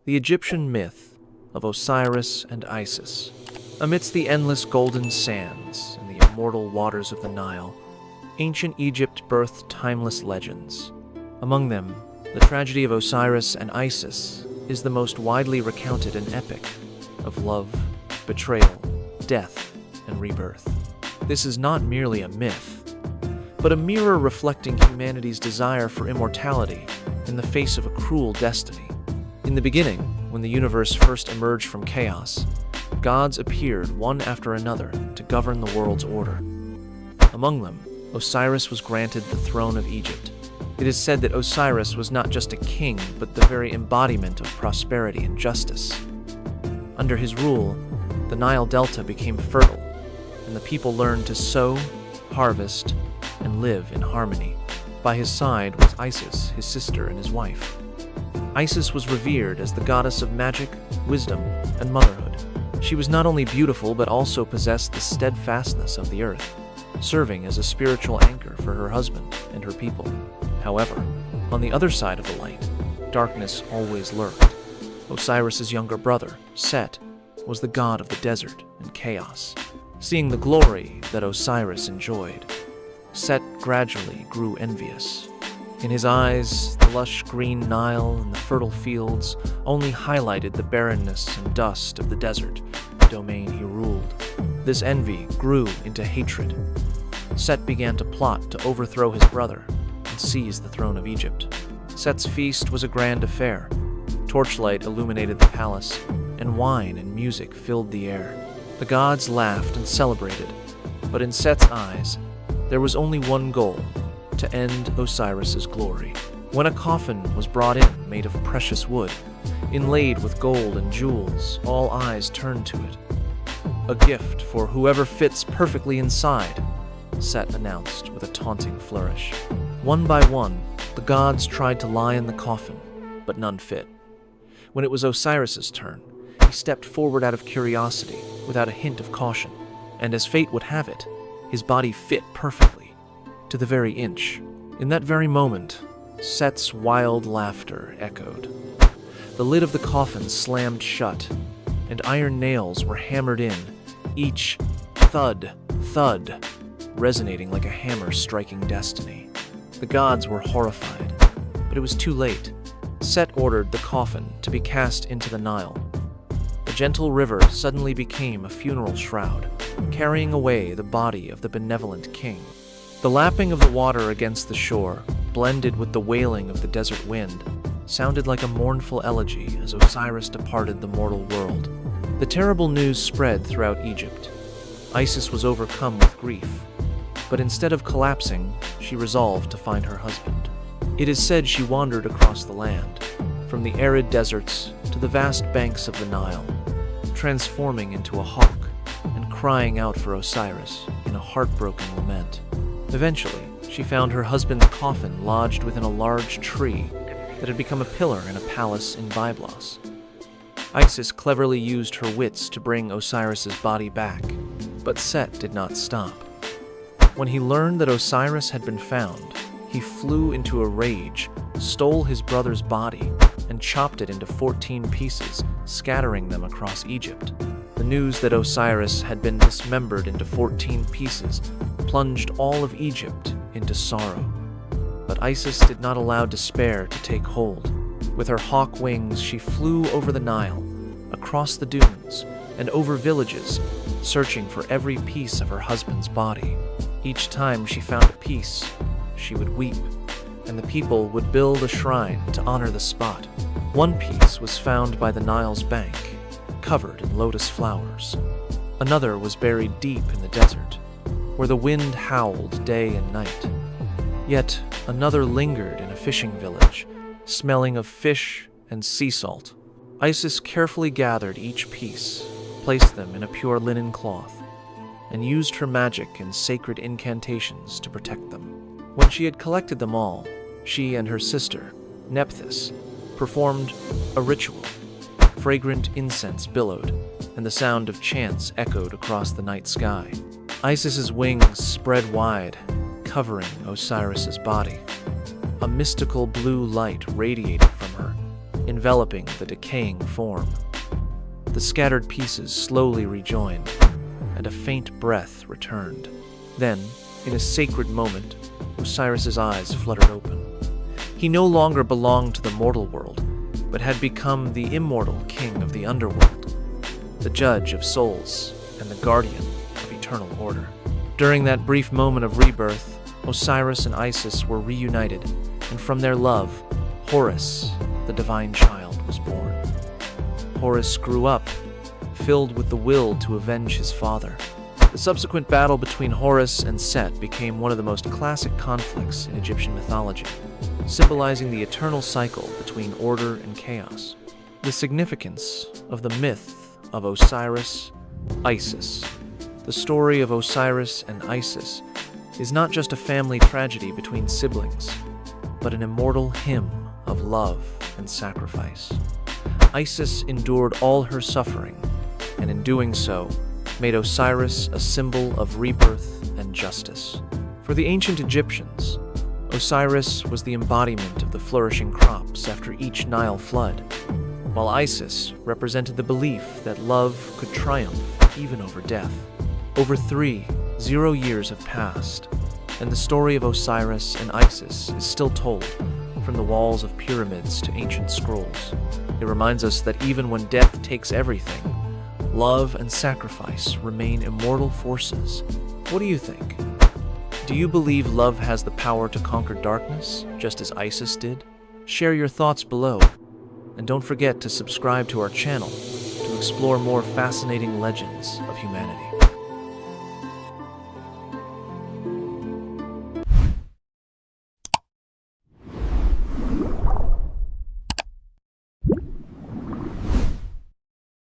the Egyptian myth of Osiris and Isis. Amidst the endless golden sands and the immortal waters of the Nile, ancient Egypt birthed timeless legends. Among them, the tragedy of Osiris and Isis is the most widely recounted and epic of love, betrayal, death, and rebirth. This is not merely a myth, but a mirror reflecting humanity's desire for immortality in the face of a cruel destiny. In the beginning, when the universe first emerged from chaos, gods appeared one after another to govern the world's order. Among them, Osiris was granted the throne of Egypt. It is said that Osiris was not just a king, but the very embodiment of prosperity and justice. Under his rule, the Nile Delta became fertile, and the people learned to sow, harvest, and live in harmony. By his side was Isis, his sister and his wife. Isis was revered as the goddess of magic, wisdom, and motherhood. She was not only beautiful but also possessed the steadfastness of the earth, serving as a spiritual anchor for her husband and her people. However, on the other side of the light, darkness always lurked. Osiris's younger brother, Set, was the god of the desert and chaos. Seeing the glory that Osiris enjoyed, Set gradually grew envious. In his eyes, the lush green Nile and the fertile fields only highlighted the barrenness and dust of the desert, the domain he ruled. This envy grew into hatred. Set began to plot to overthrow his brother and seize the throne of Egypt. Set's feast was a grand affair. Torchlight illuminated the palace, and wine and music filled the air. The gods laughed and celebrated, but in Set's eyes, there was only one goal: to end Osiris's glory. When a coffin was brought in made of precious wood, inlaid with gold and jewels, all eyes turned to it. "A gift for whoever fits perfectly inside," Set announced with a taunting flourish. One by one, the gods tried to lie in the coffin, but none fit. When it was Osiris's turn, he stepped forward out of curiosity, without a hint of caution, and as fate would have it, his body fit perfectly, to the very inch. In that very moment, Set's wild laughter echoed. The lid of the coffin slammed shut, and iron nails were hammered in, each thud, thud, resonating like a hammer striking destiny. The gods were horrified, but it was too late. Set ordered the coffin to be cast into the Nile. The gentle river suddenly became a funeral shroud, carrying away the body of the benevolent king. The lapping of the water against the shore, blended with the wailing of the desert wind, sounded like a mournful elegy as Osiris departed the mortal world. The terrible news spread throughout Egypt. Isis was overcome with grief, but instead of collapsing, she resolved to find her husband. It is said she wandered across the land, from the arid deserts to the vast banks of the Nile, transforming into a hawk and crying out for Osiris in a heartbroken lament. Eventually, she found her husband's coffin lodged within a large tree that had become a pillar in a palace in Byblos. Isis cleverly used her wits to bring Osiris's body back, but Set did not stop. When he learned that Osiris had been found, he flew into a rage, stole his brother's body, and chopped it into 14 pieces, scattering them across Egypt. The news that Osiris had been dismembered into 14 pieces plunged all of Egypt into sorrow. But Isis did not allow despair to take hold. With her hawk wings, she flew over the Nile, across the dunes, and over villages, searching for every piece of her husband's body. Each time she found a piece, she would weep, and the people would build a shrine to honor the spot. One piece was found by the Nile's bank, covered in lotus flowers. Another was buried deep in the desert, where the wind howled day and night. Yet another lingered in a fishing village, smelling of fish and sea salt. Isis carefully gathered each piece, placed them in a pure linen cloth, and used her magic and sacred incantations to protect them. When she had collected them all, she and her sister, NetMyths, performed a ritual. Fragrant incense billowed, and the sound of chants echoed across the night sky. Isis's wings spread wide, covering Osiris's body. A mystical blue light radiated from her, enveloping the decaying form. The scattered pieces slowly rejoined, and a faint breath returned. Then, in a sacred moment, Osiris's eyes fluttered open. He no longer belonged to the mortal world, but had become the immortal king of the underworld, the judge of souls and the guardian of eternal order. During that brief moment of rebirth, Osiris and Isis were reunited, and from their love, Horus, the divine child, was born. Horus grew up, filled with the will to avenge his father. The subsequent battle between Horus and Set became one of the most classic conflicts in Egyptian mythology, symbolizing the eternal cycle between order and chaos. The significance of the myth of Osiris, Isis. The story of Osiris and Isis is not just a family tragedy between siblings, but an immortal hymn of love and sacrifice. Isis endured all her suffering, and in doing so, made Osiris a symbol of rebirth and justice. For the ancient Egyptians, Osiris was the embodiment of the flourishing crops after each Nile flood, while Isis represented the belief that love could triumph even over death. Over 30 years have passed, and the story of Osiris and Isis is still told, from the walls of pyramids to ancient scrolls. It reminds us that even when death takes everything, love and sacrifice remain immortal forces. What do you think? Do you believe love has the power to conquer darkness, just as Isis did? Share your thoughts below, and don't forget to subscribe to our channel to explore more fascinating legends of humanity.